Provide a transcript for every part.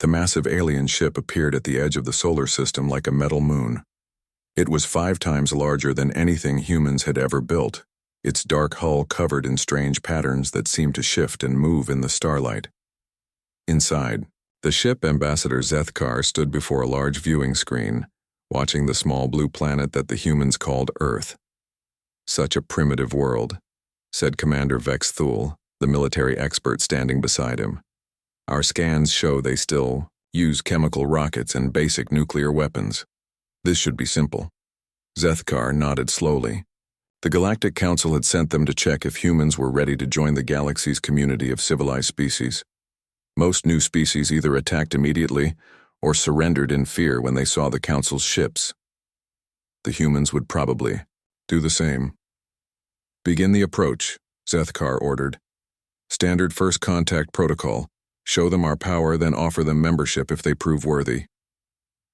The massive alien ship appeared at the edge of the solar system like a metal moon. It was 5 times larger than anything humans had ever built, its dark hull covered in strange patterns that seemed to shift and move in the starlight. Inside, the ship Ambassador Zethkar stood before a large viewing screen, watching the small blue planet that the humans called Earth. "Such a primitive world," said Commander Vex Thule, the military expert standing beside him. "Our scans show they still use chemical rockets and basic nuclear weapons. This should be simple." Zethkar nodded slowly. The Galactic Council had sent them to check if humans were ready to join the galaxy's community of civilized species. Most new species either attacked immediately or surrendered in fear when they saw the Council's ships. The humans would probably do the same. "Begin the approach," Zethkar ordered. "Standard first contact protocol. Show them our power, then offer them membership if they prove worthy."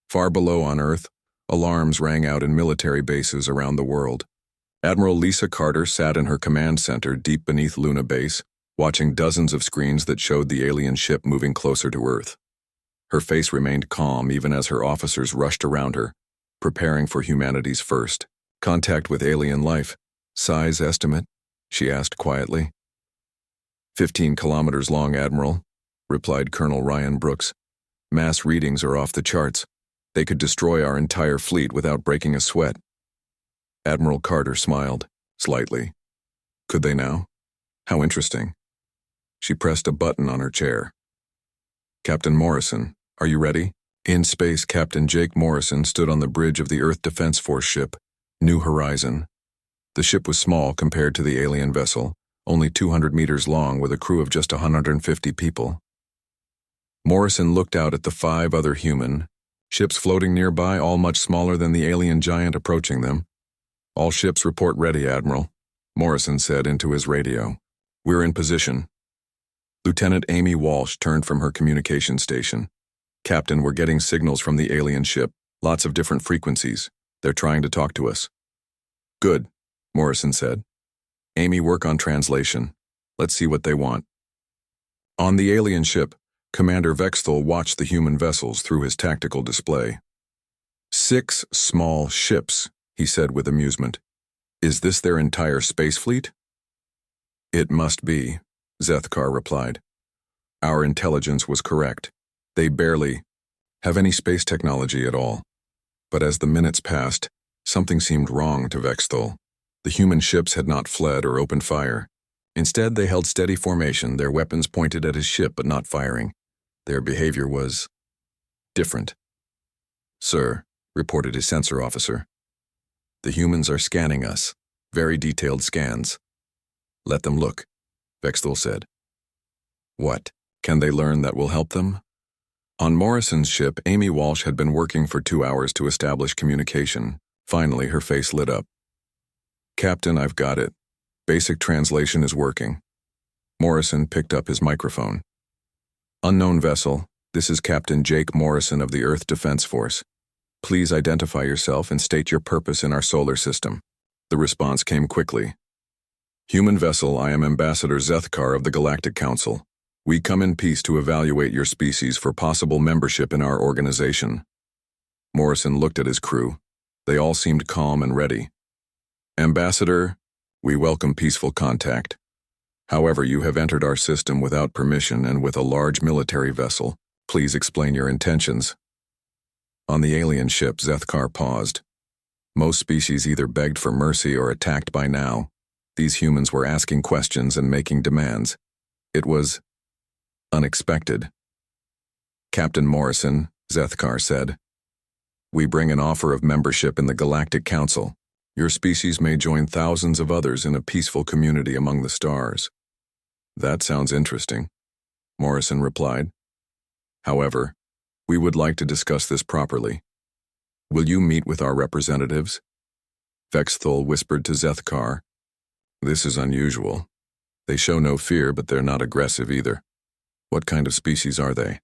Far below on Earth, alarms rang out in military bases around the world. Admiral Lisa Carter sat in her command center deep beneath Luna Base, watching dozens of screens that showed the alien ship moving closer to Earth. Her face remained calm even as her officers rushed around her, preparing for humanity's first contact with alien life. "Size estimate?" she asked quietly. 15 kilometers long, Admiral," replied Colonel Ryan Brooks. "Mass readings are off the charts. They could destroy our entire fleet without breaking a sweat." Admiral Carter smiled, slightly. "Could they now? How interesting." She pressed a button on her chair. "Captain Morrison, are you ready?" In space, Captain Jake Morrison stood on the bridge of the Earth Defense Force ship, New Horizon. The ship was small compared to the alien vessel, only 200 meters long with a crew of just 150 people. Morrison looked out at the 5 other human ships floating nearby, all much smaller than the alien giant approaching them. "All ships report ready, Admiral," Morrison said into his radio. "We're in position." Lieutenant Amy Walsh turned from her communication station. "Captain, we're getting signals from the alien ship, lots of different frequencies. They're trying to talk to us." "Good," Morrison said. "Amy, work on translation. Let's see what they want." On the alien ship, Commander Vexthal watched the human vessels through his tactical display. 6 small ships, he said with amusement. "Is this their entire space fleet?" "It must be," Zethkar replied. "Our intelligence was correct. They barely have any space technology at all." But as the minutes passed, something seemed wrong to Vexthal. The human ships had not fled or opened fire. Instead, they held steady formation, their weapons pointed at his ship but not firing. Their behavior was different. "Sir," reported his sensor officer, "the humans are scanning us. Very detailed scans." "Let them look," Vexthal said. "What? Can they learn that will help them?" On Morrison's ship, Amy Walsh had been working for 2 hours to establish communication. Finally, her face lit up. "Captain, I've got it. Basic translation is working." Morrison picked up his microphone. "Unknown vessel, this is Captain Jake Morrison of the Earth Defense Force. Please identify yourself and state your purpose in our solar system." The response came quickly. "Human vessel, I am Ambassador Zethkar of the Galactic Council. We come in peace to evaluate your species for possible membership in our organization." Morrison looked at his crew. They all seemed calm and ready. "Ambassador, we welcome peaceful contact. However, you have entered our system without permission and with a large military vessel. Please explain your intentions." On the alien ship, Zethkar paused. Most species either begged for mercy or attacked by now. These humans were asking questions and making demands. It was unexpected. "Captain Morrison," Zethkar said, "we bring an offer of membership in the Galactic Council. Your species may join thousands of others in a peaceful community among the stars." "That sounds interesting," Morrison replied. "However, we would like to discuss this properly. Will you meet with our representatives?" Vexthal whispered to Zethkar. "This is unusual. They show no fear, but they're not aggressive either. What kind of species are they?"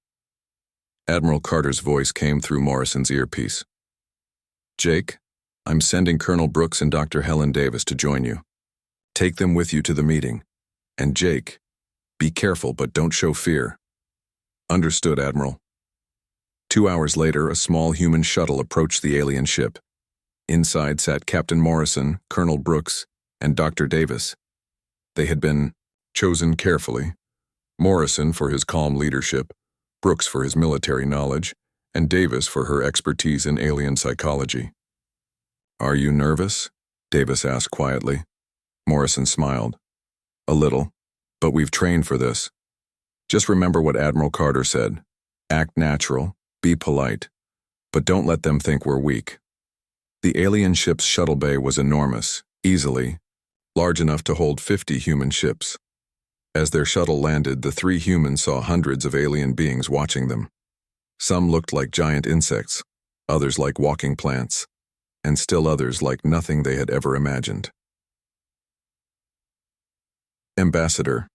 Admiral Carter's voice came through Morrison's earpiece. "Jake, I'm sending Colonel Brooks and Dr. Helen Davis to join you. Take them with you to the meeting. And Jake, be careful but don't show fear." "Understood, Admiral." 2 hours later, a small human shuttle approached the alien ship. Inside sat Captain Morrison, Colonel Brooks, and Dr. Davis. They had been chosen carefully. Morrison for his calm leadership, Brooks for his military knowledge, and Davis for her expertise in alien psychology. "Are you nervous?" Davis asked quietly. Morrison smiled. "A little, but we've trained for this. Just remember what Admiral Carter said. Act natural, be polite, but don't let them think we're weak." The alien ship's shuttle bay was enormous, easily large enough to hold 50 human ships. As their shuttle landed, the three humans saw hundreds of alien beings watching them. Some looked like giant insects, others like walking plants, and still others like nothing they had ever imagined. Ambassador.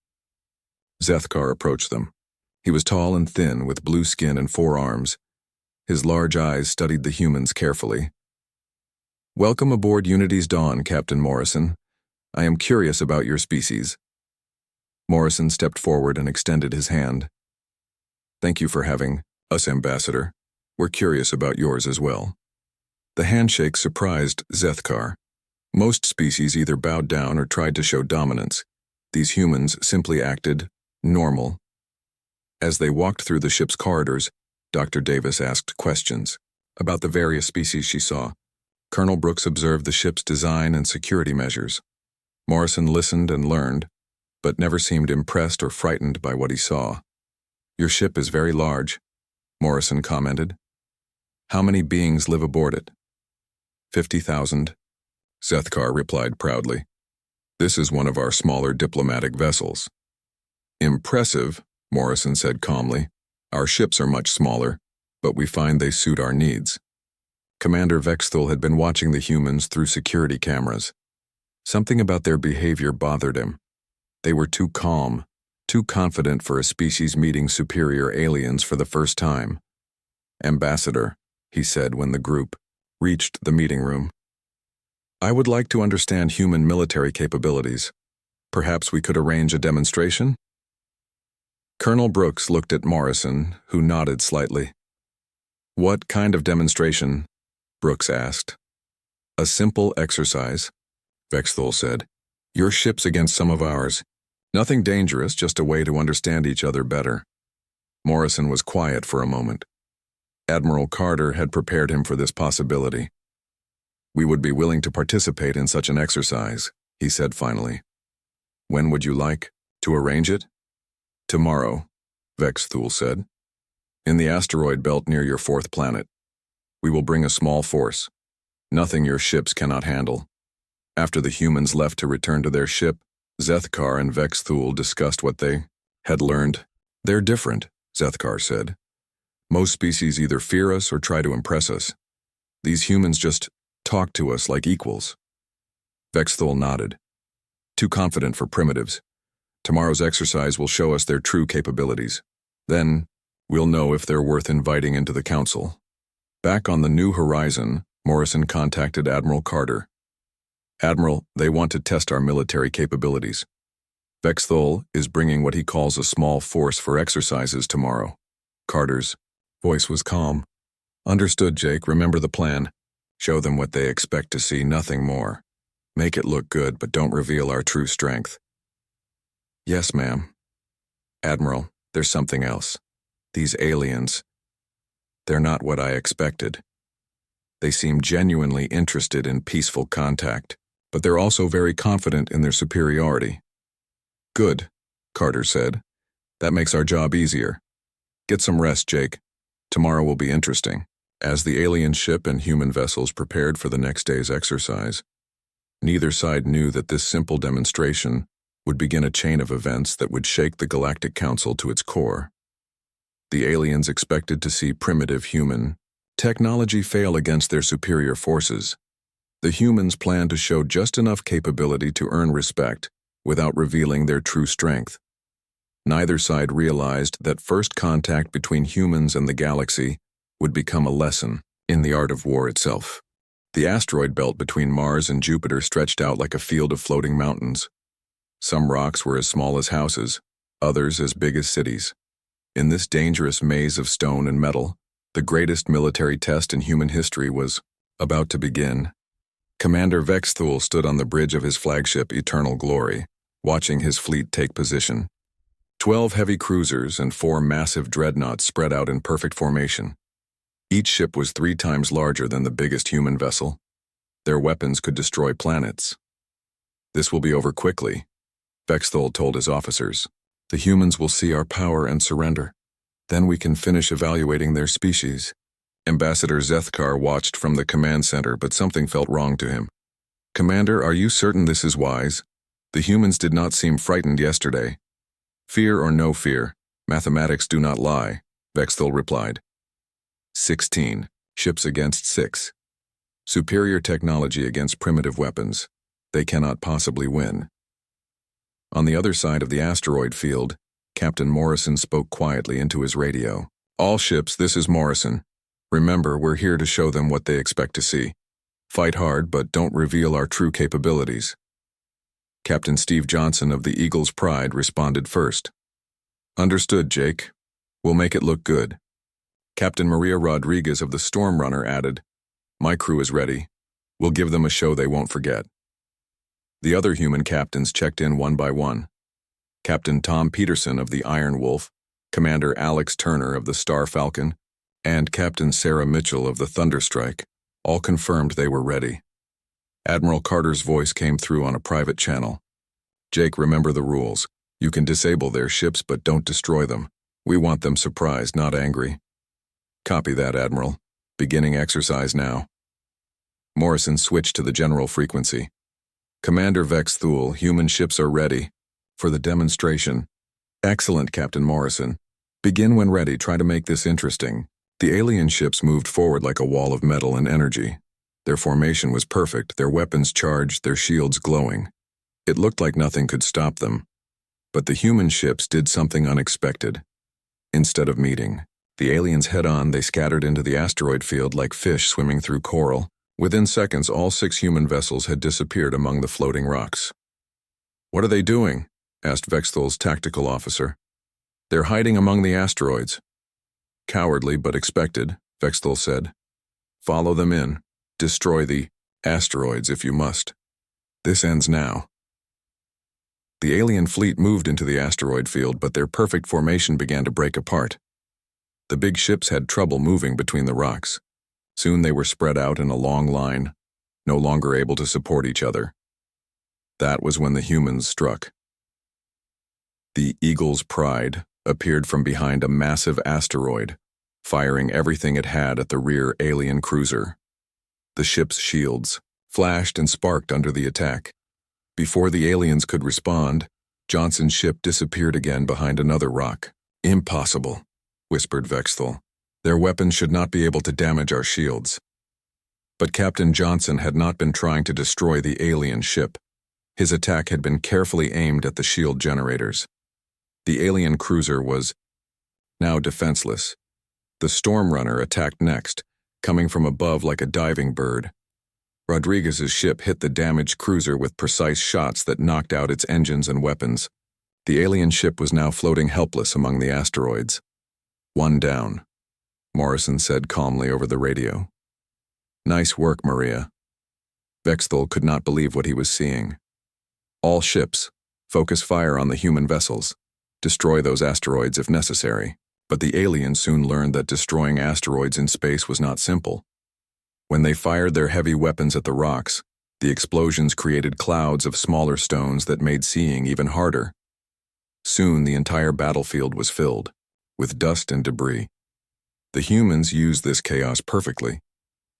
Zethkar approached them. He was tall and thin, with blue skin and 4 arms. His large eyes studied the humans carefully. "Welcome aboard Unity's Dawn, Captain Morrison. I am curious about your species." Morrison stepped forward and extended his hand. "Thank you for having us, Ambassador. We're curious about yours as well." The handshake surprised Zethkar. Most species either bowed down or tried to show dominance. These humans simply acted normal. As they walked through the ship's corridors, Dr. Davis asked questions about the various species she saw. Colonel Brooks observed the ship's design and security measures. Morrison listened and learned, but never seemed impressed or frightened by what he saw. "Your ship is very large," Morrison commented. "How many beings live aboard it?" 50,000, Zethkar replied proudly. "This is one of our smaller diplomatic vessels." "Impressive," Morrison said calmly. "Our ships are much smaller, but we find they suit our needs." Commander Vexthul had been watching the humans through security cameras. Something about their behavior bothered him. They were too calm, too confident for a species meeting superior aliens for the first time. "Ambassador," he said when the group reached the meeting room, "I would like to understand human military capabilities. Perhaps we could arrange a demonstration?" Colonel Brooks looked at Morrison, who nodded slightly. "What kind of demonstration?" Brooks asked. "A simple exercise," Vexthul said. "Your ship's against some of ours. Nothing dangerous, just a way to understand each other better." Morrison was quiet for a moment. Admiral Carter had prepared him for this possibility. "We would be willing to participate in such an exercise," he said finally. "When would you like to arrange it?" "Tomorrow," Vexthul said. "In the asteroid belt near your 4th planet. We will bring a small force. Nothing your ships cannot handle." After the humans left to return to their ship, Zethkar and Vexthul discussed what they had learned. "They're different," Zethkar said. "Most species either fear us or try to impress us. These humans just talk to us like equals." Vexthul nodded. "Too confident for primitives. Tomorrow's exercise will show us their true capabilities. Then, we'll know if they're worth inviting into the council." Back on the New Horizon, Morrison contacted Admiral Carter. "Admiral, they want to test our military capabilities. Vexthul is bringing what he calls a small force for exercises tomorrow." Carter's voice was calm. "Understood, Jake. Remember the plan. Show them what they expect to see, nothing more. Make it look good, but don't reveal our true strength." "Yes, ma'am." "Admiral, there's something else. These aliens, they're not what I expected. They seem genuinely interested in peaceful contact, but they're also very confident in their superiority." "Good," Carter said. "That makes our job easier. Get some rest, Jake. Tomorrow will be interesting." As the alien ship and human vessels prepared for the next day's exercise, neither side knew that this simple demonstration would begin a chain of events that would shake the Galactic Council to its core. The aliens expected to see primitive human technology fail against their superior forces. The humans planned to show just enough capability to earn respect without revealing their true strength. Neither side realized that first contact between humans and the galaxy would become a lesson in the art of war itself. The asteroid belt between Mars and Jupiter stretched out like a field of floating mountains. Some rocks were as small as houses, others as big as cities. In this dangerous maze of stone and metal, The greatest military test in human history was about to begin. Commander Vexthul stood on the bridge of his flagship Eternal Glory, watching his fleet take position. 12 heavy cruisers and 4 massive dreadnoughts spread out in perfect formation. Each ship was 3 times larger than the biggest human vessel. Their weapons could destroy planets. "This will be over quickly," Vexthul told his officers. "The humans will see our power and surrender. Then we can finish evaluating their species." Ambassador Zethkar watched from the command center, but something felt wrong to him. "Commander, are you certain this is wise? The humans did not seem frightened yesterday." "Fear or no fear, mathematics do not lie," Vexthul replied. 16. Ships against 6. Superior technology against primitive weapons. They cannot possibly win. On the other side of the asteroid field, Captain Morrison spoke quietly into his radio. "All ships, this is Morrison. Remember, we're here to show them what they expect to see. Fight hard, but don't reveal our true capabilities." Captain Steve Johnson of the Eagle's Pride responded first. "Understood, Jake. We'll make it look good." Captain Maria Rodriguez of the Storm Runner added, "My crew is ready. We'll give them a show they won't forget." The other human captains checked in one by one. Captain Tom Peterson of the Iron Wolf, Commander Alex Turner of the Star Falcon, and Captain Sarah Mitchell of the Thunderstrike all confirmed they were ready. Admiral Carter's voice came through on a private channel. "Jake, remember the rules. You can disable their ships, but don't destroy them. We want them surprised, not angry." "Copy that, Admiral. Beginning exercise now." Morrison switched to the general frequency. "Commander Vexthul, human ships are ready for the demonstration." "Excellent, Captain Morrison. Begin when ready. Try to make this interesting." The alien ships moved forward like a wall of metal and energy. Their formation was perfect, their weapons charged, their shields glowing. It looked like nothing could stop them. But the human ships did something unexpected. Instead of meeting the aliens head-on, they scattered into the asteroid field like fish swimming through coral. Within seconds, all 6 human vessels had disappeared among the floating rocks. "What are they doing?" asked Vexthul's tactical officer. "They're hiding among the asteroids." "Cowardly but expected," Vexthul said. "Follow them in. Destroy the asteroids if you must. This ends now." The alien fleet moved into the asteroid field, but their perfect formation began to break apart. The big ships had trouble moving between the rocks. Soon they were spread out in a long line, no longer able to support each other. That was when the humans struck. The Eagle's Pride appeared from behind a massive asteroid, firing everything it had at the rear alien cruiser. The ship's shields flashed and sparked under the attack. Before the aliens could respond, Johnson's ship disappeared again behind another rock. "Impossible," whispered Vexthul. "Their weapons should not be able to damage our shields." But Captain Johnson had not been trying to destroy the alien ship. His attack had been carefully aimed at the shield generators. The alien cruiser was now defenseless. The Storm Runner attacked next, coming from above like a diving bird. Rodriguez's ship hit the damaged cruiser with precise shots that knocked out its engines and weapons. The alien ship was now floating helpless among the asteroids. "One down," Morrison said calmly over the radio. "Nice work, Maria." Vexthul could not believe what he was seeing. "All ships, focus fire on the human vessels. Destroy those asteroids if necessary." But the aliens soon learned that destroying asteroids in space was not simple. When they fired their heavy weapons at the rocks, the explosions created clouds of smaller stones that made seeing even harder. Soon the entire battlefield was filled with dust and debris. The humans used this chaos perfectly.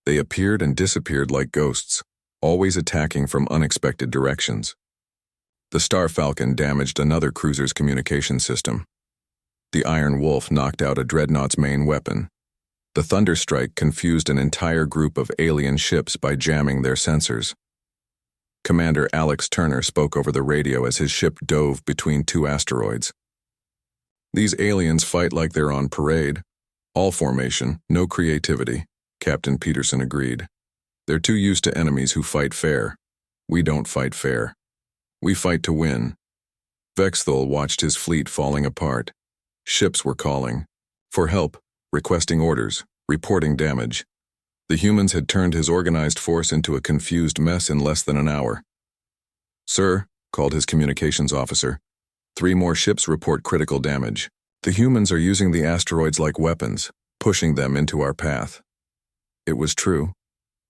They appeared and disappeared like ghosts, always attacking from unexpected directions. The Star Falcon damaged another cruiser's communication system. The Iron Wolf knocked out a dreadnought's main weapon. The Thunderstrike confused an entire group of alien ships by jamming their sensors. Commander Alex Turner spoke over the radio as his ship dove between 2 asteroids. "These aliens fight like they're on parade. All formation, no creativity," Captain Peterson agreed. "They're too used to enemies who fight fair. We don't fight fair. We fight to win." Vexthul watched his fleet falling apart. Ships were calling for help, requesting orders. reporting damage. The humans had turned his organized force into a confused mess in less than an hour. "Sir," called his communications officer, "3 more ships report critical damage. The humans are using the asteroids like weapons, pushing them into our path." It was true.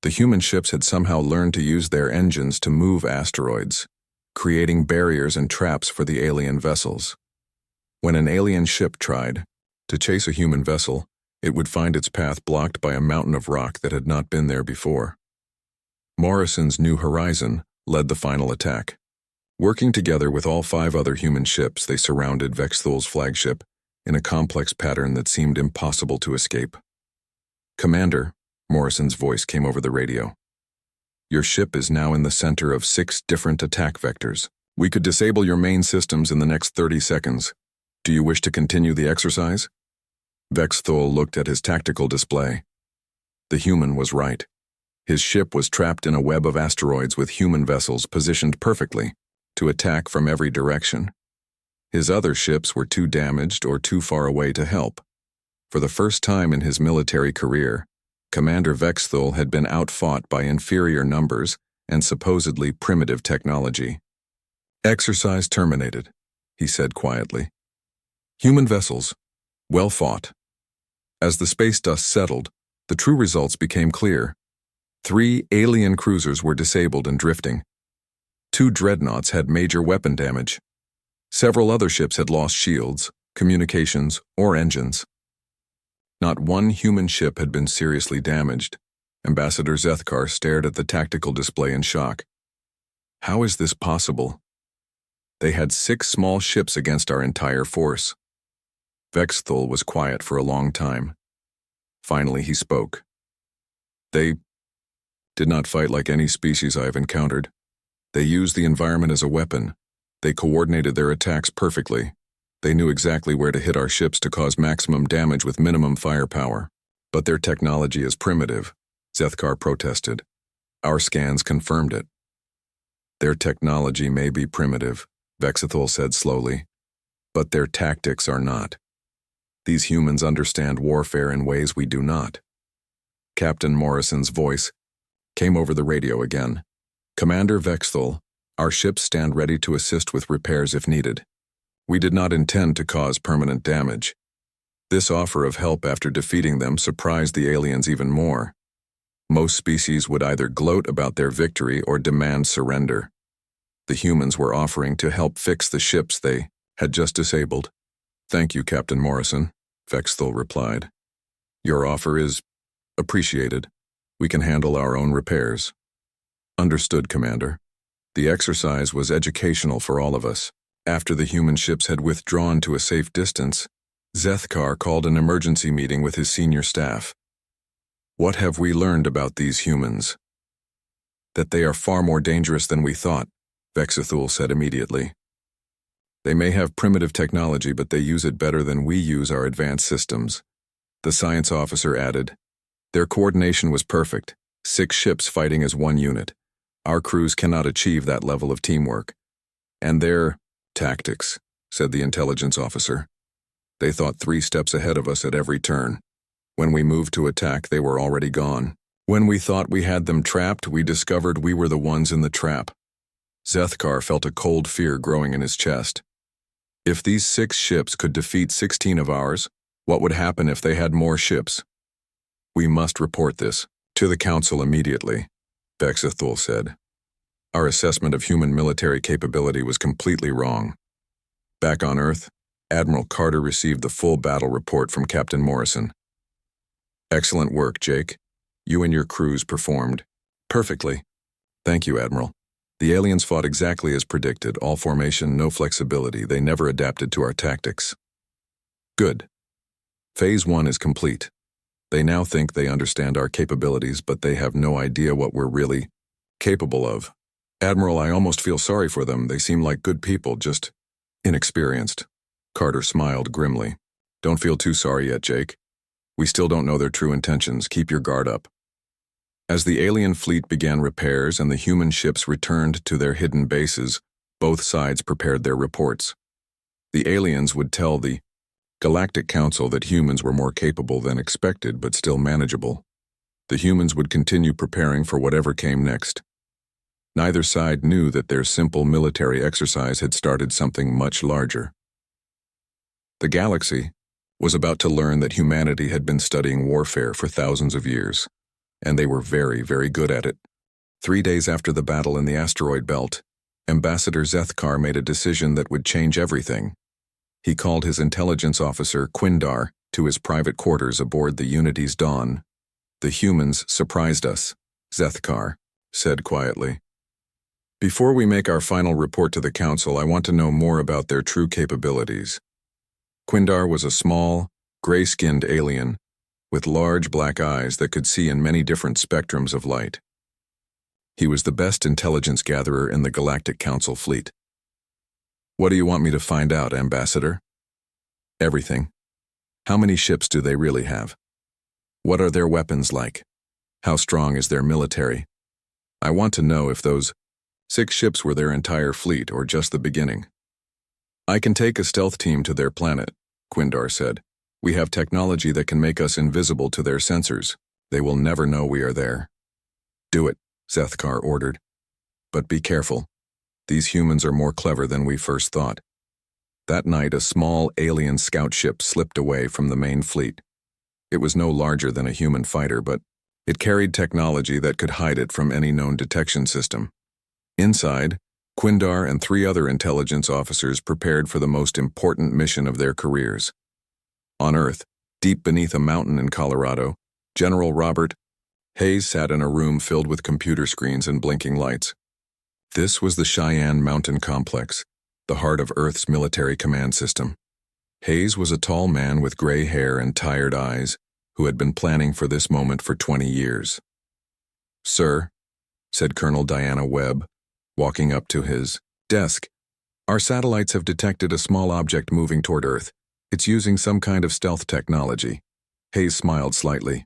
The human ships had somehow learned to use their engines to move asteroids, creating barriers and traps for the alien vessels. When an alien ship tried to chase a human vessel, it would find its path blocked by a mountain of rock that had not been there before. Morrison's New Horizon led the final attack. Working together with all 5 other human ships, they surrounded Vexthul's flagship in a complex pattern that seemed impossible to escape. "Commander," Morrison's voice came over the radio. "Your ship is now in the center of 6 different attack vectors. We could disable your main systems in the next 30 seconds. Do you wish to continue the exercise?" Vexthul looked at his tactical display. The human was right. His ship was trapped in a web of asteroids with human vessels positioned perfectly to attack from every direction. His other ships were too damaged or too far away to help. For the first time in his military career, Commander Vexthul had been outfought by inferior numbers and supposedly primitive technology. "Exercise terminated," he said quietly. "Human vessels, well fought." As the space dust settled, the true results became clear. 3 alien cruisers were disabled and drifting. 2 dreadnoughts had major weapon damage. Several other ships had lost shields, communications, or engines. Not one human ship had been seriously damaged. Ambassador Zethkar stared at the tactical display in shock. "How is this possible? They had 6 small ships against our entire force." Vexthul was quiet for a long time. Finally, he spoke. "They did not fight like any species I have encountered. They used the environment as a weapon. They coordinated their attacks perfectly. They knew exactly where to hit our ships to cause maximum damage with minimum firepower. But their technology is primitive," Zethkar protested. "Our scans confirmed it." "Their technology may be primitive," Vexthul said slowly, "but their tactics are not. These humans understand warfare in ways we do not." Captain Morrison's voice came over the radio again. "Commander Vexthul, our ships stand ready to assist with repairs if needed. We did not intend to cause permanent damage." This offer of help after defeating them surprised the aliens even more. Most species would either gloat about their victory or demand surrender. The humans were offering to help fix the ships they had just disabled. "Thank you, Captain Morrison," Vexthul replied. "Your offer is appreciated. We can handle our own repairs." "Understood, Commander." The exercise was educational for all of us. After the human ships had withdrawn to a safe distance, Zethkar called an emergency meeting with his senior staff. "What have we learned about these humans?" "That they are far more dangerous than we thought," Vexthul said immediately. "They may have primitive technology, but they use it better than we use our advanced systems." The science officer added, "Their coordination was perfect, 6 ships fighting as one unit. Our crews cannot achieve that level of teamwork." "And their tactics," said the intelligence officer. "They thought 3 steps ahead of us at every turn. When we moved to attack, they were already gone. When we thought we had them trapped, we discovered we were the ones in the trap." Zethkar felt a cold fear growing in his chest. If these 6 ships could defeat 16 of ours, what would happen if they had more ships? "We must report this to the Council immediately," Vexthul said. "Our assessment of human military capability was completely wrong." Back on Earth, Admiral Carter received the full battle report from Captain Morrison. "Excellent work, Jake. You and your crews performed perfectly." "Thank you, Admiral. The aliens fought exactly as predicted, all formation, no flexibility. They never adapted to our tactics." "Good. Phase 1 is complete. They now think they understand our capabilities, but they have no idea what we're really capable of. Admiral, I almost feel sorry for them. They seem like good people, just inexperienced." Carter smiled grimly. "Don't feel too sorry yet, Jake. We still don't know their true intentions. Keep your guard up." As the alien fleet began repairs and the human ships returned to their hidden bases, both sides prepared their reports. The aliens would tell the Galactic Council that humans were more capable than expected but still manageable. The humans would continue preparing for whatever came next. Neither side knew that their simple military exercise had started something much larger. The galaxy was about to learn that humanity had been studying warfare for thousands of years, and they were very, very good at it. 3 days after the battle in the asteroid belt, Ambassador Zethkar made a decision that would change everything. He called his intelligence officer, Quindar, to his private quarters aboard the Unity's Dawn. "The humans surprised us," Zethkar said quietly. "Before we make our final report to the Council, I want to know more about their true capabilities." Quindar was a small, gray-skinned alien with large black eyes that could see in many different spectrums of light. He was the best intelligence gatherer in the Galactic Council fleet. "What do you want me to find out, Ambassador?" "Everything. How many ships do they really have? What are their weapons like? How strong is their military? I want to know if those 6 ships were their entire fleet or just the beginning." "I can take a stealth team to their planet," Quindar said. "We have technology that can make us invisible to their sensors. They will never know we are there." "Do it," Zethkar ordered. "But be careful. These humans are more clever than we first thought." That night, a small alien scout ship slipped away from the main fleet. It was no larger than a human fighter, but it carried technology that could hide it from any known detection system. Inside, Quindar and 3 other intelligence officers prepared for the most important mission of their careers. On Earth, deep beneath a mountain in Colorado, General Robert Hayes sat in a room filled with computer screens and blinking lights. This was the Cheyenne Mountain Complex, the heart of Earth's military command system. Hayes was a tall man with gray hair and tired eyes who had been planning for this moment for 20 years. "Sir," said Colonel Diana Webb, walking up to his desk, "our satellites have detected a small object moving toward Earth. It's using some kind of stealth technology." Hayes smiled slightly.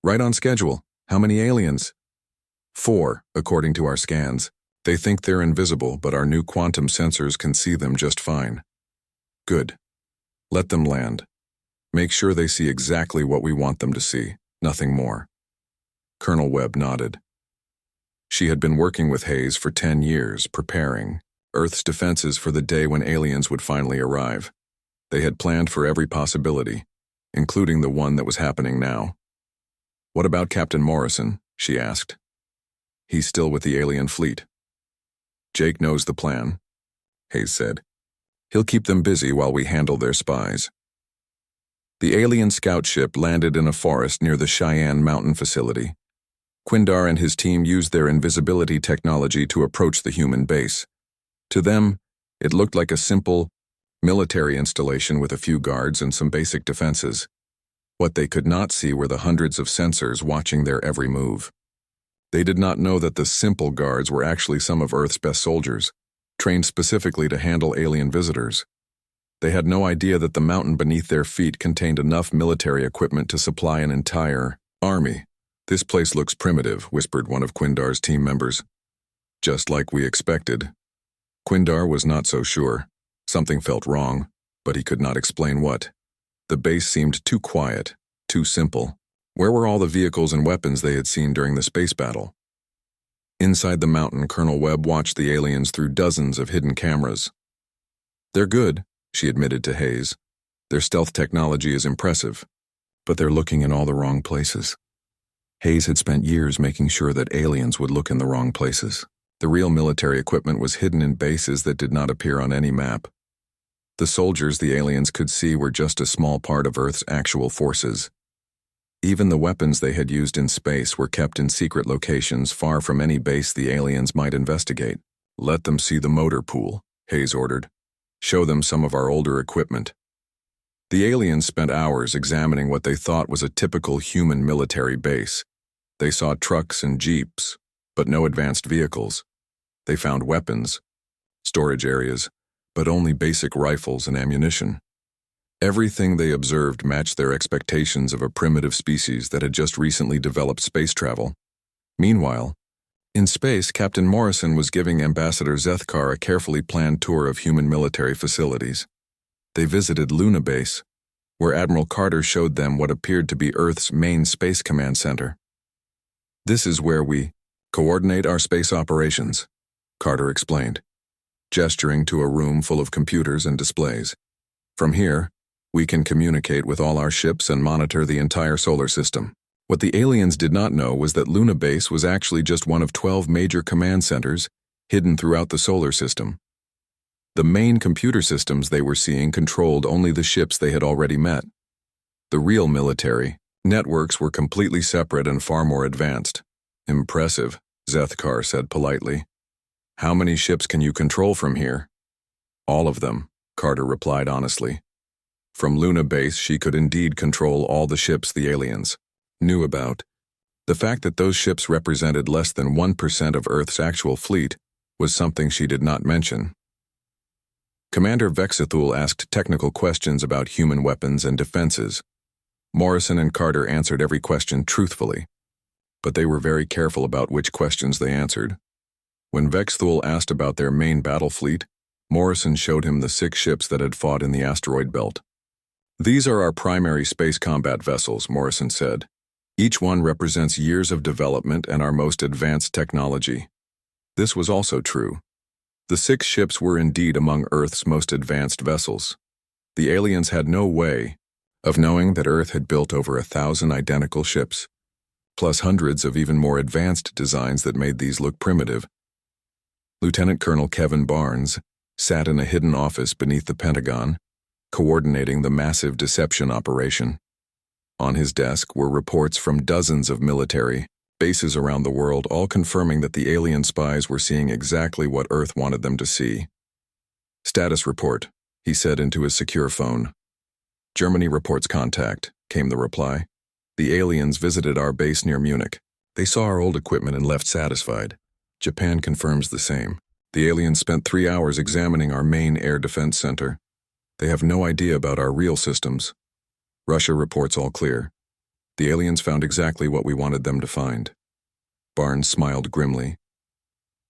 "Right on schedule. How many aliens?" "4, according to our scans. They think they're invisible, but our new quantum sensors can see them just fine." "Good. Let them land. Make sure they see exactly what we want them to see, nothing more." Colonel Webb nodded. She had been working with Hayes for 10 years, preparing Earth's defenses for the day when aliens would finally arrive. They had planned for every possibility, including the one that was happening now. "What about Captain Morrison?" she asked. "He's still with the alien fleet." "Jake knows the plan," Hayes said. "He'll keep them busy while we handle their spies." The alien scout ship landed in a forest near the Cheyenne Mountain facility. Quindar and his team used their invisibility technology to approach the human base. To them, it looked like a simple military installation with a few guards and some basic defenses. What they could not see were the hundreds of sensors watching their every move. They did not know that the simple guards were actually some of Earth's best soldiers, trained specifically to handle alien visitors. They had no idea that the mountain beneath their feet contained enough military equipment to supply an entire army. "This place looks primitive," whispered one of Quindar's team members. "Just like we expected." Quindar was not so sure. Something felt wrong, but he could not explain what. The base seemed too quiet, too simple. Where were all the vehicles and weapons they had seen during the space battle? Inside the mountain, Colonel Webb watched the aliens through dozens of hidden cameras. "They're good," she admitted to Hayes. "Their stealth technology is impressive, but they're looking in all the wrong places." Hayes had spent years making sure that aliens would look in the wrong places. The real military equipment was hidden in bases that did not appear on any map. The soldiers the aliens could see were just a small part of Earth's actual forces. Even the weapons they had used in space were kept in secret locations far from any base the aliens might investigate. "Let them see the motor pool," Hayes ordered. "Show them some of our older equipment." The aliens spent hours examining what they thought was a typical human military base. They saw trucks and jeeps, but no advanced vehicles. They found weapons, storage areas, but only basic rifles and ammunition. Everything they observed matched their expectations of a primitive species that had just recently developed space travel. Meanwhile, in space, Captain Morrison was giving Ambassador Zethkar a carefully planned tour of human military facilities. They visited Luna Base, where Admiral Carter showed them what appeared to be Earth's main space command center. "This is where we coordinate our space operations," Carter explained, gesturing to a room full of computers and displays. "From here, we can communicate with all our ships and monitor the entire solar system." What the aliens did not know was that Luna Base was actually just one of 12 major command centers hidden throughout the solar system. The main computer systems they were seeing controlled only the ships they had already met. The real military networks were completely separate and far more advanced. "Impressive," Zethkar said politely. "How many ships can you control from here?" "All of them," Carter replied honestly. From Luna Base, she could indeed control all the ships the aliens knew about. The fact that those ships represented less than 1% of Earth's actual fleet was something she did not mention. Commander Vexithul asked technical questions about human weapons and defenses. Morrison and Carter answered every question truthfully, but they were very careful about which questions they answered. When Vexithul asked about their main battle fleet, Morrison showed him the 6 ships that had fought in the asteroid belt. "These are our primary space combat vessels," Morrison said. "Each one represents years of development and our most advanced technology." This was also true. The 6 ships were indeed among Earth's most advanced vessels. The aliens had no way of knowing that Earth had built over 1,000 identical ships, plus hundreds of even more advanced designs that made these look primitive. Lieutenant Colonel Kevin Barnes sat in a hidden office beneath the Pentagon, coordinating the massive deception operation. On his desk were reports from dozens of military bases around the world, all confirming that the alien spies were seeing exactly what Earth wanted them to see. "Status report," he said into his secure phone. "Germany reports contact," came the reply. "The aliens visited our base near Munich. They saw our old equipment and left satisfied. Japan confirms the same. The aliens spent 3 hours examining our main air defense center. They have no idea about our real systems. Russia reports all clear. The aliens found exactly what we wanted them to find." Barnes smiled grimly.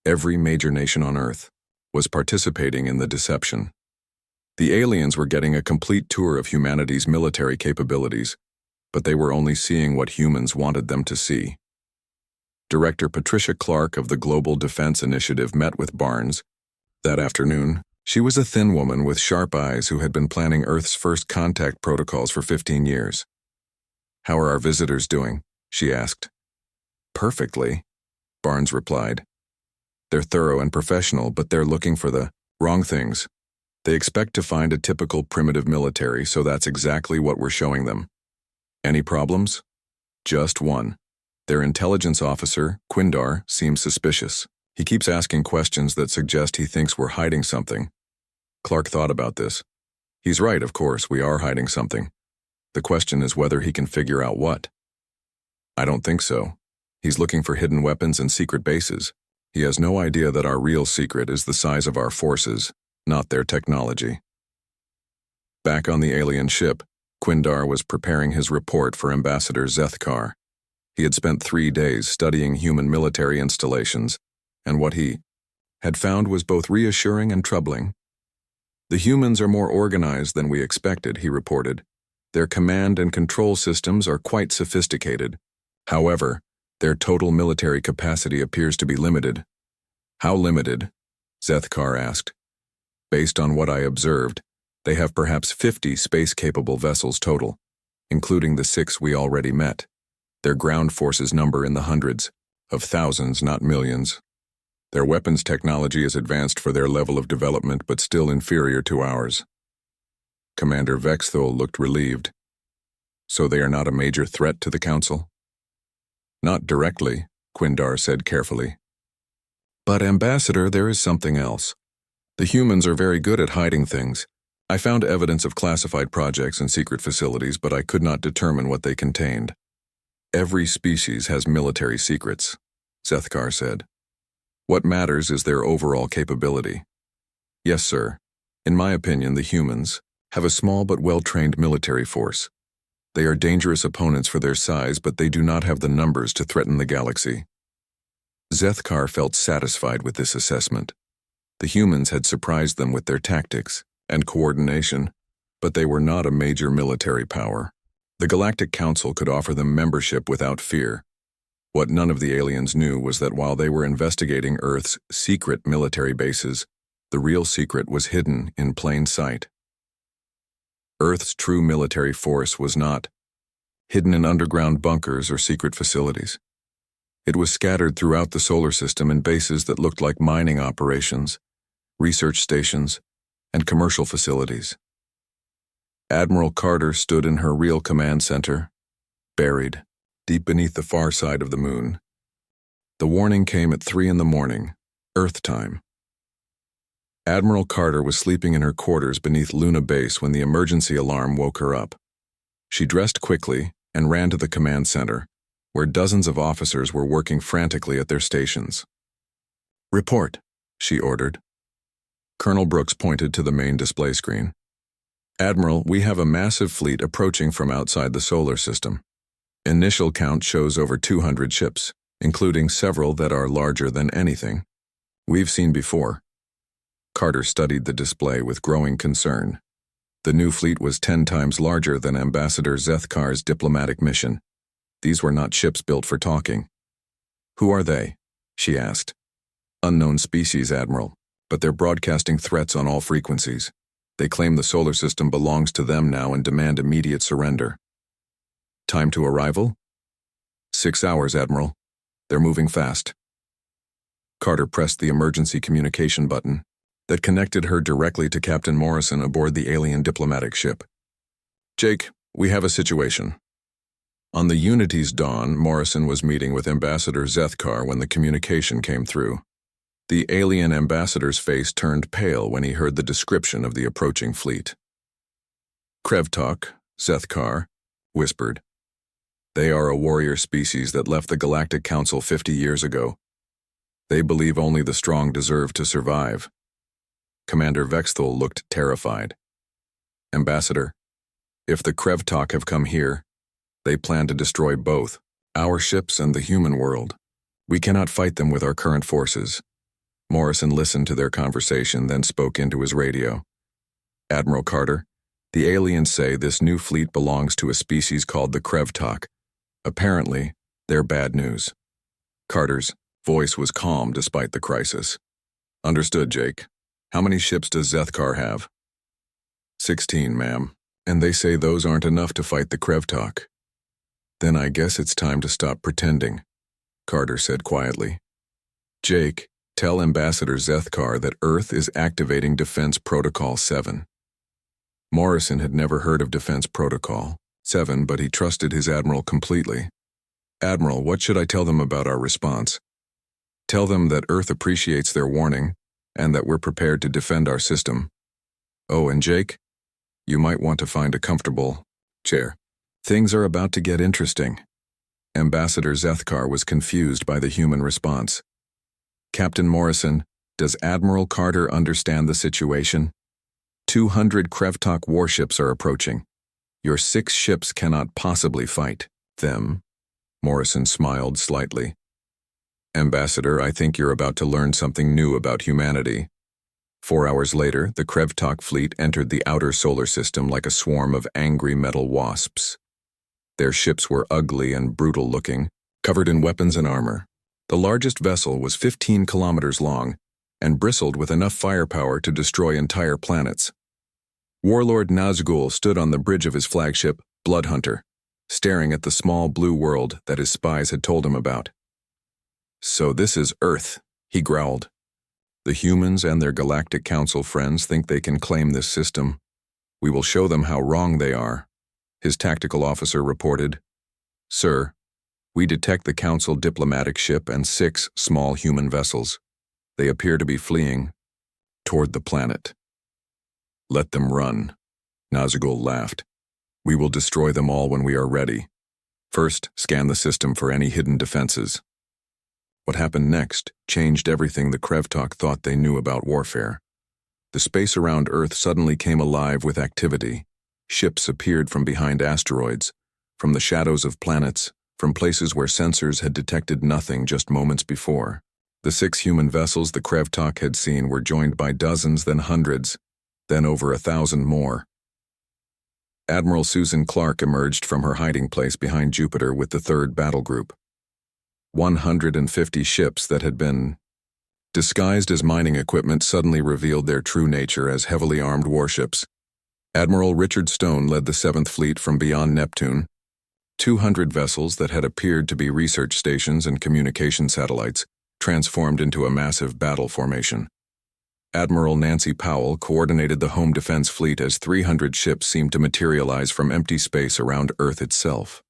Every major nation on Earth was participating in the deception. The aliens were getting a complete tour of humanity's military capabilities, but they were only seeing what humans wanted them to see. Director Patricia Clark of the Global Defense Initiative met with Barnes that afternoon. She was a thin woman with sharp eyes who had been planning Earth's first contact protocols for 15 years. "How are our visitors doing?" she asked. "Perfectly," Barnes replied. "They're thorough and professional, but they're looking for the wrong things. They expect to find a typical primitive military, so that's exactly what we're showing them." "Any problems?" "Just one. Their intelligence officer, Quindar, seems suspicious. He keeps asking questions that suggest he thinks we're hiding something." Clark thought about this. "He's right, of course, we are hiding something. The question is whether he can figure out what." "I don't think so. He's looking for hidden weapons and secret bases. He has no idea that our real secret is the size of our forces, not their technology." Back on the alien ship, Quindar was preparing his report for Ambassador Zethkar. He had spent 3 days studying human military installations, and what he had found was both reassuring and troubling. "The humans are more organized than we expected," he reported. "Their command and control systems are quite sophisticated. However, their total military capacity appears to be limited." "How limited?" Zethkar asked. "Based on what I observed, they have perhaps 50 space-capable vessels total, including the 6 we already met. Their ground forces number in the hundreds of thousands, not millions. Their weapons technology is advanced for their level of development, but still inferior to ours." Commander Vexthul looked relieved. "So they are not a major threat to the Council?" "Not directly," Quindar said carefully. "But, Ambassador, there is something else. The humans are very good at hiding things. I found evidence of classified projects and secret facilities, but I could not determine what they contained." "Every species has military secrets," Zethkar said. "What matters is their overall capability." "Yes, sir. In my opinion, the humans have a small but well-trained military force. They are dangerous opponents for their size, but they do not have the numbers to threaten the galaxy." Zethkar felt satisfied with this assessment. The humans had surprised them with their tactics and coordination, but they were not a major military power. The Galactic Council could offer them membership without fear. What none of the aliens knew was that while they were investigating Earth's secret military bases, the real secret was hidden in plain sight. Earth's true military force was not hidden in underground bunkers or secret facilities. It was scattered throughout the solar system in bases that looked like mining operations, research stations, and commercial facilities. Admiral Carter stood in her real command center, buried deep beneath the far side of the moon. The warning came at 3 a.m, Earth time. Admiral Carter was sleeping in her quarters beneath Luna Base when the emergency alarm woke her up. She dressed quickly and ran to the command center, where dozens of officers were working frantically at their stations. "Report," she ordered. Colonel Brooks pointed to the main display screen. "Admiral, we have a massive fleet approaching from outside the solar system. Initial count shows over 200 ships, including several that are larger than anything we've seen before." Carter studied the display with growing concern. The new fleet was 10 times larger than Ambassador Zethkar's diplomatic mission. These were not ships built for talking. "Who are they?" she asked. "Unknown species, Admiral, but they're broadcasting threats on all frequencies. They claim the solar system belongs to them now and demand immediate surrender." "Time to arrival?" 6 hours, Admiral. They're moving fast." Carter pressed the emergency communication button that connected her directly to Captain Morrison aboard the alien diplomatic ship. "Jake, we have a situation." On the Unity's dawn, Morrison was meeting with Ambassador Zethkar when the communication came through. The alien ambassador's face turned pale when he heard the description of the approaching fleet. "Krevtok," Zethkar whispered. "They are a warrior species that left the Galactic Council 50 years ago. They believe only the strong deserve to survive." Commander Vexthal looked terrified. "Ambassador, if the Krevtok have come here, they plan to destroy both our ships and the human world. We cannot fight them with our current forces." Morrison listened to their conversation, then spoke into his radio. "Admiral Carter, the aliens say this new fleet belongs to a species called the Krevtok. Apparently, they're bad news." Carter's voice was calm despite the crisis. "Understood, Jake. How many ships does Zethkar have?" 16, ma'am. And they say those aren't enough to fight the Krevtok." "Then I guess it's time to stop pretending," Carter said quietly. "Jake, tell Ambassador Zethkar that Earth is activating Defense Protocol 7. Morrison had never heard of Defense Protocol 7, but he trusted his admiral completely. "Admiral, what should I tell them about our response?" "Tell them that Earth appreciates their warning, and that we're prepared to defend our system. Oh, and Jake, you might want to find a comfortable chair. Things are about to get interesting." Ambassador Zethkar was confused by the human response. "Captain Morrison, does Admiral Carter understand the situation? 200 Krevtok warships are approaching. Your 6 ships cannot possibly fight them." Morrison smiled slightly. "Ambassador, I think you're about to learn something new about humanity." 4 hours later, the Krevtok fleet entered the outer solar system like a swarm of angry metal wasps. Their ships were ugly and brutal looking, covered in weapons and armor. The largest vessel was 15 kilometers long and bristled with enough firepower to destroy entire planets. Warlord Nazgul stood on the bridge of his flagship, Bloodhunter, staring at the small blue world that his spies had told him about. "So this is Earth," he growled. "The humans and their Galactic Council friends think they can claim this system. We will show them how wrong they are," his tactical officer reported. "Sir, we detect the Council diplomatic ship and 6 small human vessels. They appear to be fleeing toward the planet." "Let them run," Nazgul laughed. "We will destroy them all when we are ready. First, scan the system for any hidden defenses." What happened next changed everything the Krevtok thought they knew about warfare. The space around Earth suddenly came alive with activity. Ships appeared from behind asteroids, from the shadows of planets, from places where sensors had detected nothing just moments before. The 6 human vessels the Krevtok had seen were joined by dozens, then hundreds, then over 1,000 more. Admiral Susan Clark emerged from her hiding place behind Jupiter with the third battle group. 150 ships that had been disguised as mining equipment suddenly revealed their true nature as heavily armed warships. Admiral Richard Stone led the 7th Fleet from beyond Neptune. 200 vessels that had appeared to be research stations and communication satellites transformed into a massive battle formation. Admiral Nancy Powell coordinated the home defense fleet as 300 ships seemed to materialize from empty space around Earth itself.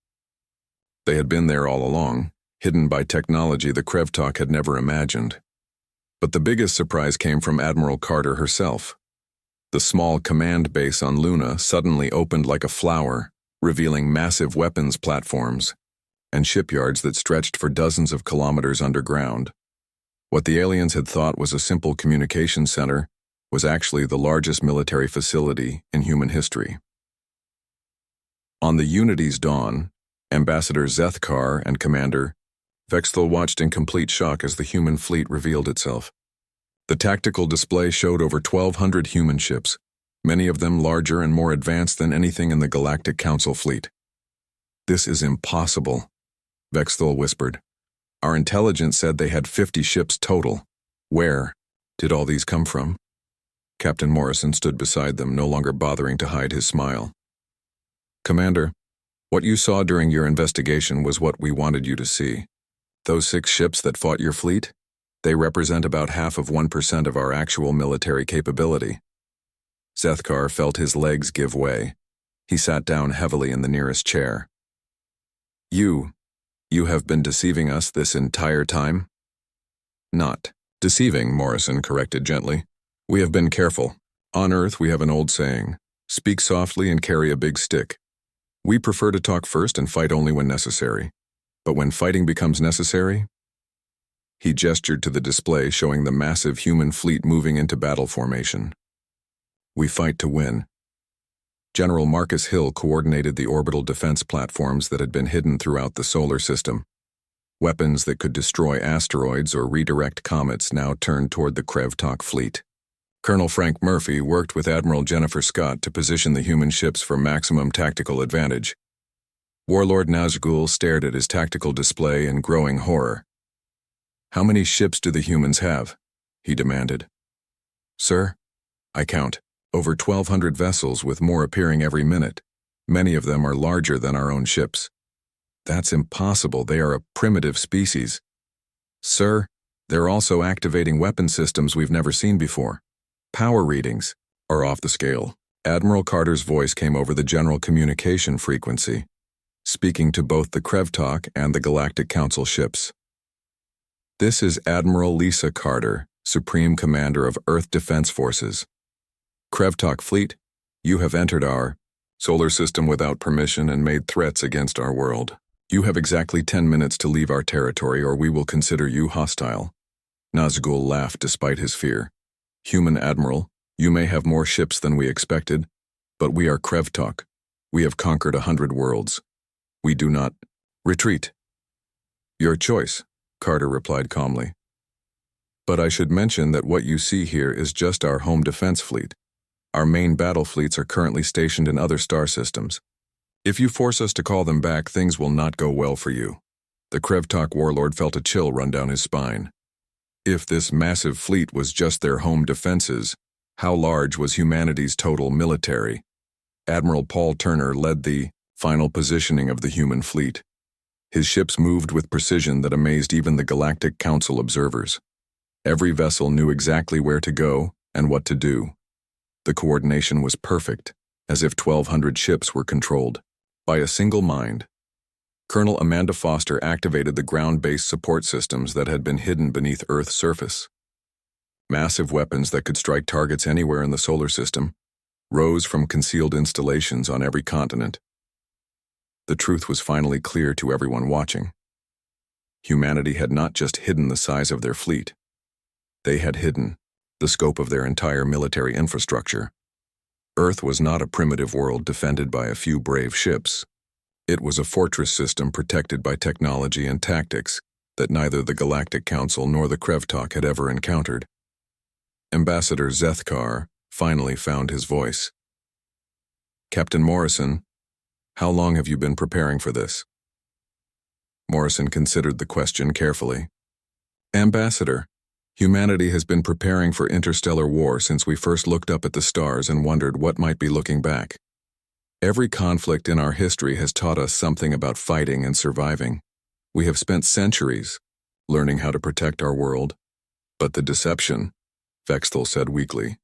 They had been there all along, hidden by technology the Krevtok had never imagined. But the biggest surprise came from Admiral Carter herself. The small command base on Luna suddenly opened like a flower, revealing massive weapons platforms and shipyards that stretched for dozens of kilometers underground. What the aliens had thought was a simple communication center was actually the largest military facility in human history. On the Unity's dawn, Ambassador Zethkar and Commander Vexthal watched in complete shock as the human fleet revealed itself. The tactical display showed over 1,200 human ships, many of them larger and more advanced than anything in the Galactic Council fleet. "This is impossible," Vexthal whispered. "Our intelligence said they had 50 ships total. Where did all these come from?" Captain Morrison stood beside them, no longer bothering to hide his smile. "Commander, what you saw during your investigation was what we wanted you to see. Those 6 ships that fought your fleet, they represent about half of 1% of our actual military capability." Zethkar felt his legs give way. He sat down heavily in the nearest chair. You have been deceiving us this entire time?" "Not deceiving," Morrison corrected gently. "We have been careful. On Earth we have an old saying, speak softly and carry a big stick. We prefer to talk first and fight only when necessary. But when fighting becomes necessary..." He gestured to the display showing the massive human fleet moving into battle formation. "We fight to win." General Marcus Hill coordinated the orbital defense platforms that had been hidden throughout the solar system. Weapons that could destroy asteroids or redirect comets now turned toward the Krevtok fleet. Colonel Frank Murphy worked with Admiral Jennifer Scott to position the human ships for maximum tactical advantage. Warlord Nazgul stared at his tactical display in growing horror. "How many ships do the humans have?" he demanded. "Sir, I count. Over 1,200 vessels with more appearing every minute. Many of them are larger than our own ships." "That's impossible. They are a primitive species." "Sir, they're also activating weapon systems we've never seen before. Power readings are off the scale." Admiral Carter's voice came over the general communication frequency, speaking to both the Krevtok and the Galactic Council ships. "This is Admiral Lisa Carter, Supreme Commander of Earth Defense Forces. Krevtok Fleet, you have entered our solar system without permission and made threats against our world. You have exactly 10 minutes to leave our territory or we will consider you hostile." Nazgul laughed despite his fear. "Human Admiral, you may have more ships than we expected, but we are Krevtok. We have conquered 100 worlds. We do not retreat." "Your choice," Carter replied calmly. "But I should mention that what you see here is just our home defense fleet. Our main battle fleets are currently stationed in other star systems. If you force us to call them back, things will not go well for you." The Krevtok warlord felt a chill run down his spine. If this massive fleet was just their home defenses, how large was humanity's total military? Admiral Paul Turner led the final positioning of the human fleet. His ships moved with precision that amazed even the Galactic Council observers. Every vessel knew exactly where to go and what to do. The coordination was perfect, as if 1,200 ships were controlled by a single mind. Colonel Amanda Foster activated the ground-based support systems that had been hidden beneath Earth's surface. Massive weapons that could strike targets anywhere in the solar system rose from concealed installations on every continent. The truth was finally clear to everyone watching. Humanity had not just hidden the size of their fleet. They had hidden the scope of their entire military infrastructure. Earth was not a primitive world defended by a few brave ships. It was a fortress system protected by technology and tactics that neither the Galactic Council nor the Krevtok had ever encountered. Ambassador Zethkar finally found his voice. Captain Morrison, how long have you been preparing for this? Morrison considered the question carefully. Ambassador, humanity has been preparing for interstellar war since we first looked up at the stars and wondered what might be looking back. Every conflict in our history has taught us something about fighting and surviving. We have spent centuries learning how to protect our world. But the deception, Vexthal said weakly.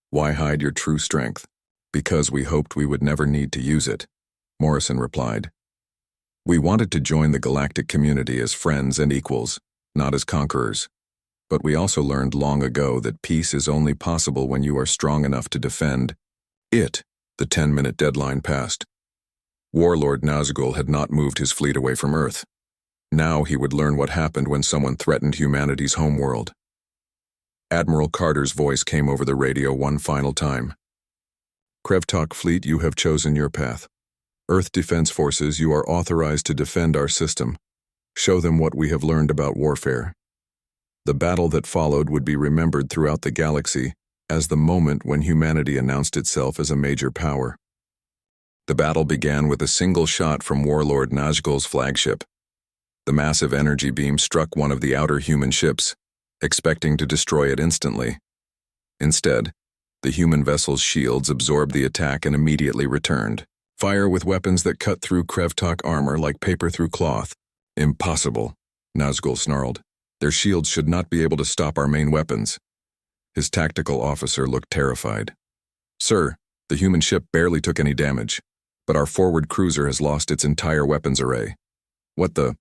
Why hide your true strength? Because we hoped we would never need to use it, Morrison replied. We wanted to join the galactic community as friends and equals, not as conquerors. But we also learned long ago that peace is only possible when you are strong enough to defend it. The 10-minute deadline passed. Warlord Nazgul had not moved his fleet away from Earth. Now he would learn what happened when someone threatened humanity's homeworld. Admiral Carter's voice came over the radio one final time. Krevtok fleet, you have chosen your path. Earth Defense Forces, you are authorized to defend our system. Show them what we have learned about warfare. The battle that followed would be remembered throughout the galaxy as the moment when humanity announced itself as a major power. The battle began with a single shot from Warlord Nazgul's flagship. The massive energy beam struck one of the outer human ships, expecting to destroy it instantly. Instead, the human vessel's shields absorbed the attack and immediately returned. Fire with weapons that cut through Krevtok armor like paper through cloth. Impossible, Nazgul snarled. Their shields should not be able to stop our main weapons. His tactical officer looked terrified. Sir, the human ship barely took any damage, but our forward cruiser has lost its entire weapons array. What the?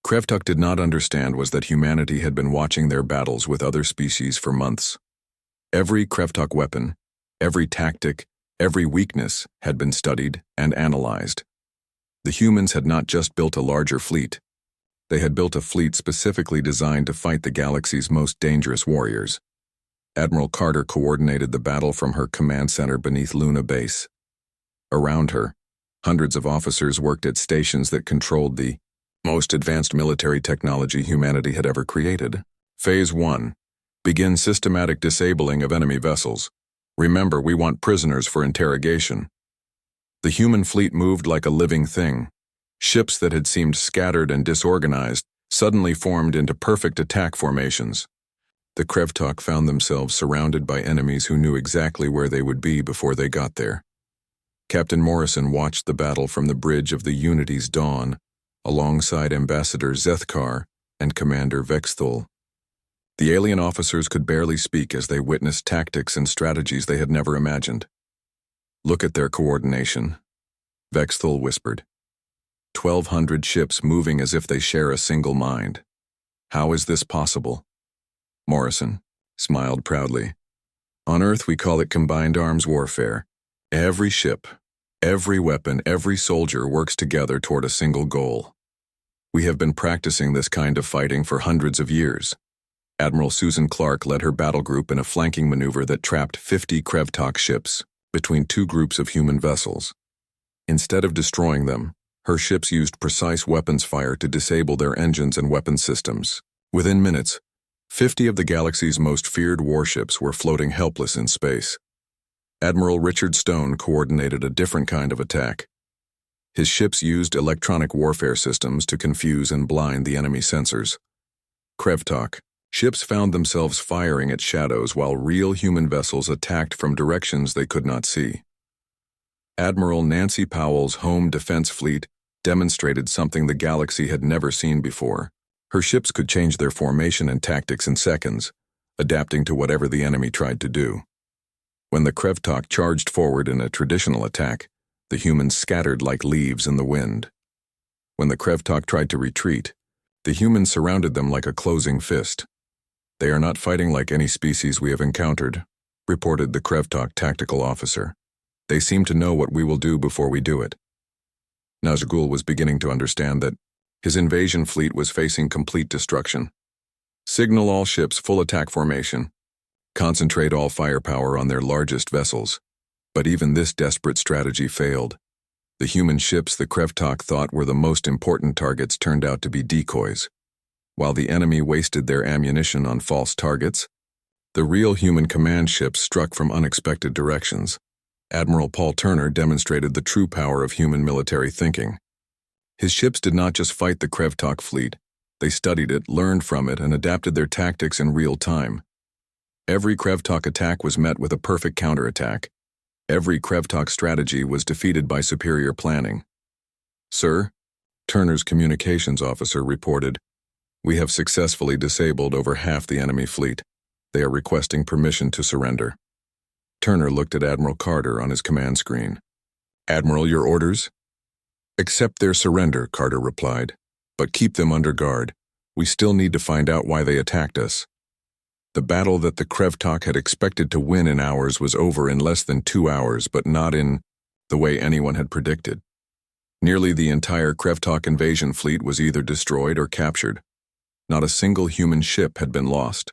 Krevtok did not understand was that humanity had been watching their battles with other species for months. Every Krevtok weapon, every tactic, every weakness had been studied and analyzed. The humans had not just built a larger fleet. They had built a fleet specifically designed to fight the galaxy's most dangerous warriors. Admiral Carter coordinated the battle from her command center beneath Luna Base. Around her, hundreds of officers worked at stations that controlled the most advanced military technology humanity had ever created. Phase 1. Begin systematic disabling of enemy vessels. Remember, we want prisoners for interrogation. The human fleet moved like a living thing. Ships that had seemed scattered and disorganized suddenly formed into perfect attack formations. The Krevtok found themselves surrounded by enemies who knew exactly where they would be before they got there. Captain Morrison watched the battle from the bridge of the Unity's dawn, alongside Ambassador Zethkar and Commander Vexthal. The alien officers could barely speak as they witnessed tactics and strategies they had never imagined. Look at their coordination, Vexthal whispered. 1,200 ships moving as if they share a single mind. How is this possible? Morrison smiled proudly. On Earth we call it combined arms warfare. Every ship, every weapon, every soldier works together toward a single goal. We have been practicing this kind of fighting for hundreds of years. Admiral Susan Clark led her battle group in a flanking maneuver that trapped 50 Krevtok ships between two groups of human vessels. Instead of destroying them, her ships used precise weapons fire to disable their engines and weapon systems. Within minutes, 50 of the galaxy's most feared warships were floating helpless in space. Admiral Richard Stone coordinated a different kind of attack. His ships used electronic warfare systems to confuse and blind the enemy sensors. Krevtok ships found themselves firing at shadows while real human vessels attacked from directions they could not see. Admiral Nancy Powell's home defense fleet demonstrated something the galaxy had never seen before. Her ships could change their formation and tactics in seconds, adapting to whatever the enemy tried to do. When the Krevtok charged forward in a traditional attack, the humans scattered like leaves in the wind. When the Krevtok tried to retreat, the humans surrounded them like a closing fist. They are not fighting like any species we have encountered, reported the Krevtok tactical officer. They seem to know what we will do before we do it. Nazgul was beginning to understand that his invasion fleet was facing complete destruction. Signal all ships full attack formation. Concentrate all firepower on their largest vessels. But even this desperate strategy failed. The human ships the Krevtok thought were the most important targets turned out to be decoys. While the enemy wasted their ammunition on false targets, the real human command ships struck from unexpected directions. Admiral Paul Turner demonstrated the true power of human military thinking. His ships did not just fight the Krevtok fleet. They studied it, learned from it, and adapted their tactics in real time. Every Krevtok attack was met with a perfect counterattack. Every Krevtok strategy was defeated by superior planning. "Sir," Turner's communications officer reported, "we have successfully disabled over half the enemy fleet. They are requesting permission to surrender." Turner looked at Admiral Carter on his command screen. "Admiral, your orders?" "Accept their surrender," Carter replied, "but keep them under guard. We still need to find out why they attacked us." The battle that the Krevtok had expected to win in hours was over in less than 2 hours, but not in the way anyone had predicted. Nearly the entire Krevtok invasion fleet was either destroyed or captured. Not a single human ship had been lost,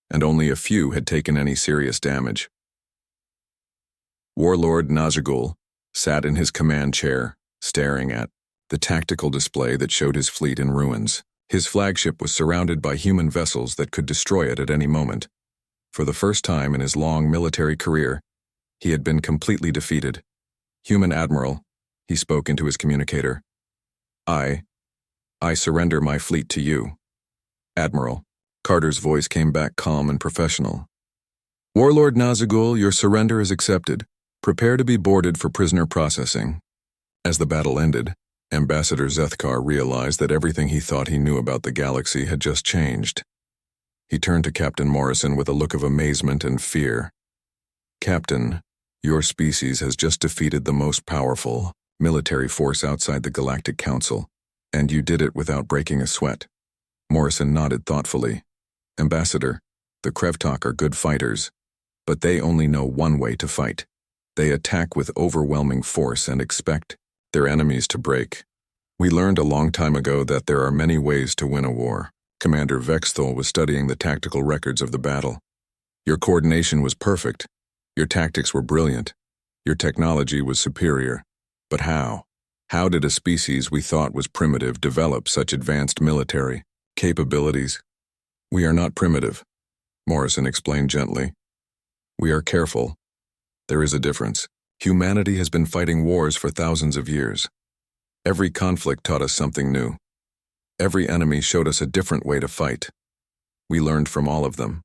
and only a few had taken any serious damage. Warlord Nazgul sat in his command chair, staring at the tactical display that showed his fleet in ruins. His flagship was surrounded by human vessels that could destroy it at any moment. For the first time in his long military career, he had been completely defeated. "Human Admiral," he spoke into his communicator, I surrender my fleet to you." "Admiral." Carter's voice came back calm and professional. "Warlord Nazgul, your surrender is accepted. Prepare to be boarded for prisoner processing." As the battle ended, Ambassador Zethkar realized that everything he thought he knew about the galaxy had just changed. He turned to Captain Morrison with a look of amazement and fear. "Captain, your species has just defeated the most powerful military force outside the Galactic Council, and you did it without breaking a sweat." Morrison nodded thoughtfully. "Ambassador, the Krevtok are good fighters, but they only know one way to fight. They attack with overwhelming force and expect their enemies to break. We learned a long time ago that there are many ways to win a war." Commander Vexthal was studying the tactical records of the battle. "Your coordination was perfect. Your tactics were brilliant. Your technology was superior. But how? How did a species we thought was primitive develop such advanced military capabilities?" "We are not primitive," Morrison explained gently. "We are careful. There is a difference. Humanity has been fighting wars for thousands of years. Every conflict taught us something new. Every enemy showed us a different way to fight. We learned from all of them."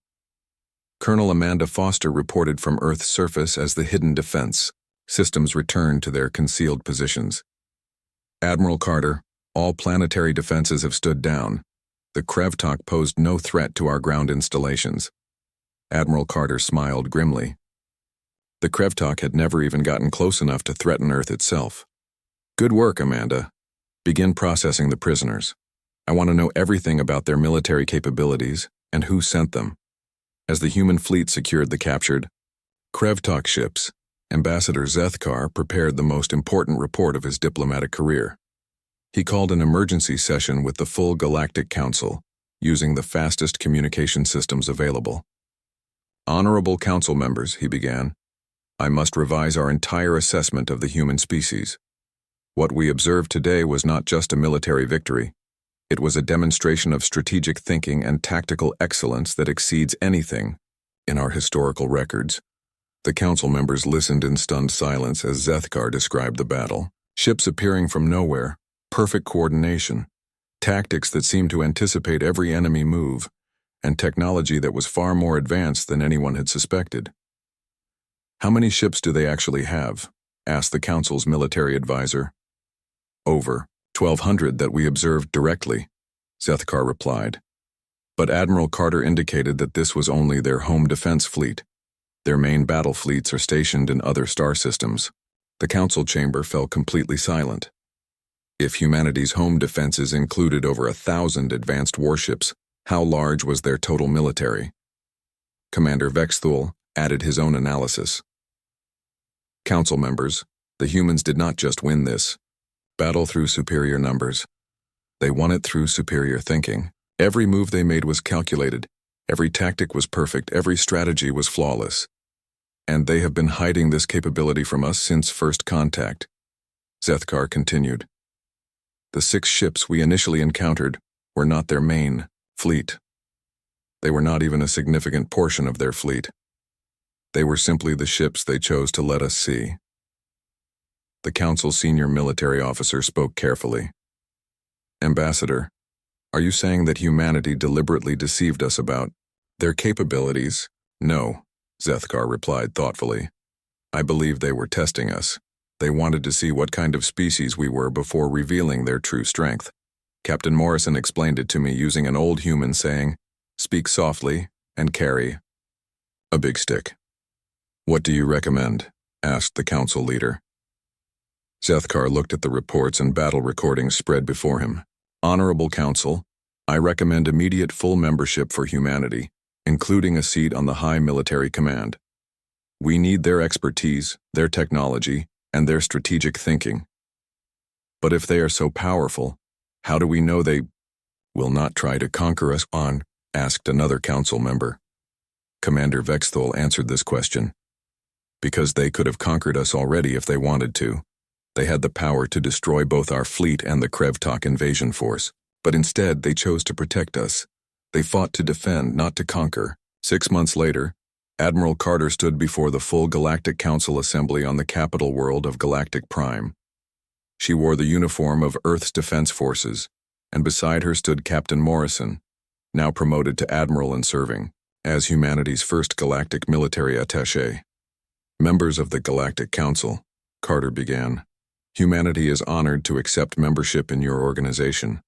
Colonel Amanda Foster reported from Earth's surface as the hidden defense systems returned to their concealed positions. "Admiral Carter, all planetary defenses have stood down. The Krevtok posed no threat to our ground installations." Admiral Carter smiled grimly. The Krevtok had never even gotten close enough to threaten Earth itself. "Good work, Amanda. Begin processing the prisoners. I want to know everything about their military capabilities and who sent them." As the human fleet secured the captured Krevtok ships, Ambassador Zethkar prepared the most important report of his diplomatic career. He called an emergency session with the full Galactic Council, using the fastest communication systems available. "Honorable Council members," he began, "I must revise our entire assessment of the human species. What we observed today was not just a military victory. It was a demonstration of strategic thinking and tactical excellence that exceeds anything in our historical records." The council members listened in stunned silence as Zethkar described the battle. Ships appearing from nowhere, perfect coordination, tactics that seemed to anticipate every enemy move, and technology that was far more advanced than anyone had suspected. "How many ships do they actually have?" asked the council's military advisor. "Over 1,200 that we observed directly," Zethkar replied. But Admiral Carter indicated that this was only their home defense fleet. Their main battle fleets are stationed in other star systems. The council chamber fell completely silent. If humanity's home defenses included over 1,000 advanced warships, how large was their total military? Commander Vexthal added his own analysis. "Council members, the humans did not just win this battle through superior numbers. They won it through superior thinking. Every move they made was calculated. Every tactic was perfect. Every strategy was flawless. And they have been hiding this capability from us since first contact." Zethkar continued. "The 6 ships we initially encountered were not their main fleet. They were not even a significant portion of their fleet. They were simply the ships they chose to let us see. The Council's senior military officer spoke carefully. Ambassador, are you saying that humanity deliberately deceived us about their capabilities? No, Zethkar replied thoughtfully. I believe they were testing us. They wanted to see what kind of species we were before revealing their true strength. Captain Morrison explained it to me using an old human saying, "Speak softly and carry a big stick." What do you recommend? Asked the council leader. Zethkar looked at the reports and battle recordings spread before him. Honorable Council, I recommend immediate full membership for humanity, including a seat on the High Military Command. We need their expertise, their technology, and their strategic thinking. But if they are so powerful, how do we know they will not try to conquer us on? Asked another council member. Commander Vexthal answered this question. Because they could have conquered us already if they wanted to. They had the power to destroy both our fleet and the Krevtok invasion force, but instead they chose to protect us. They fought to defend, not to conquer. 6 months later, Admiral Carter stood before the full Galactic Council Assembly on the capital world of Galactic Prime. She wore the uniform of Earth's Defense Forces, and beside her stood Captain Morrison, now promoted to Admiral and serving as humanity's first galactic military attaché. Members of the Galactic Council, Carter began. Humanity is honored to accept membership in your organization.